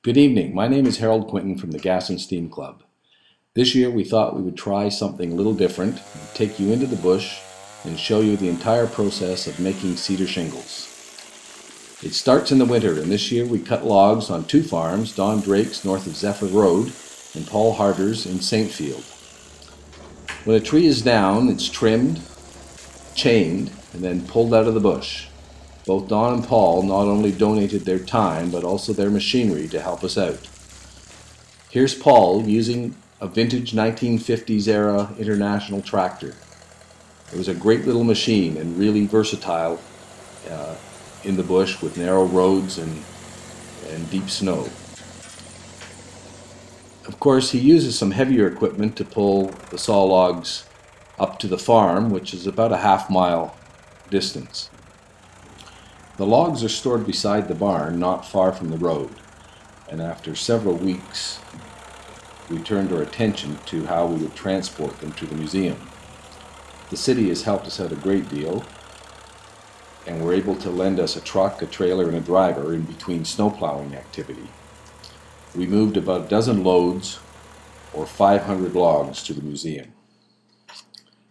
Good evening. My name is Harold Quinton from the Gas and Steam Club. This year we thought we would try something a little different, take you into the bush and show you the entire process of making cedar shingles. It starts in the winter, and this year we cut logs on two farms, Don Drake's north of Zephyr Road and Paul Harder's in Saintfield. When a tree is down, it's trimmed, chained, and then pulled out of the bush. Both Don and Paul not only donated their time, but also their machinery to help us out. Here's Paul using a vintage 1950s era International tractor. It was a great little machine and really versatile in the bush with narrow roads and deep snow. Of course, he uses some heavier equipment to pull the saw logs up to the farm, which is about a half-mile distance. The logs are stored beside the barn, not far from the road, and after several weeks we turned our attention to how we would transport them to the museum. The city has helped us out a great deal, and were able to lend us a truck, a trailer, and a driver in between snowplowing activity. We moved about a dozen loads, or 500 logs, to the museum.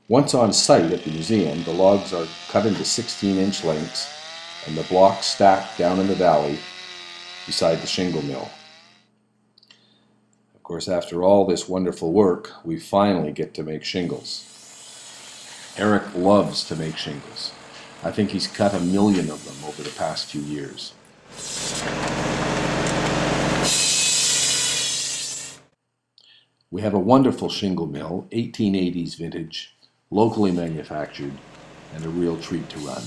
Once on site at the museum, the logs are cut into 16-inch lengths and the blocks stacked down in the valley beside the shingle mill. Of course, after all this wonderful work, we finally get to make shingles. Eric loves to make shingles. I think he's cut 1 million of them over the past few years. We have a wonderful shingle mill, 1880s vintage, locally manufactured, and a real treat to run.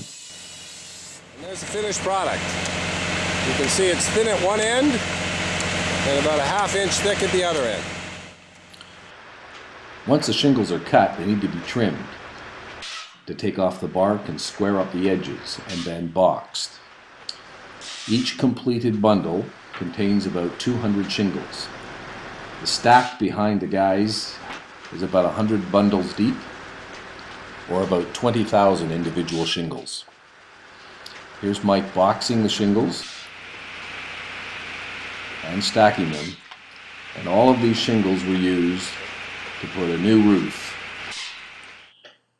And there's the finished product. You can see it's thin at one end and about a ½ inch thick at the other end. Once the shingles are cut, they need to be trimmed to take off the bark and square up the edges, and then boxed. Each completed bundle contains about 200 shingles. The stack behind the guys is about 100 bundles deep, or about 20,000 individual shingles. Here's Mike boxing the shingles and stacking them, and all of these shingles were used to put a new roof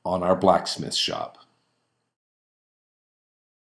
on our blacksmith shop.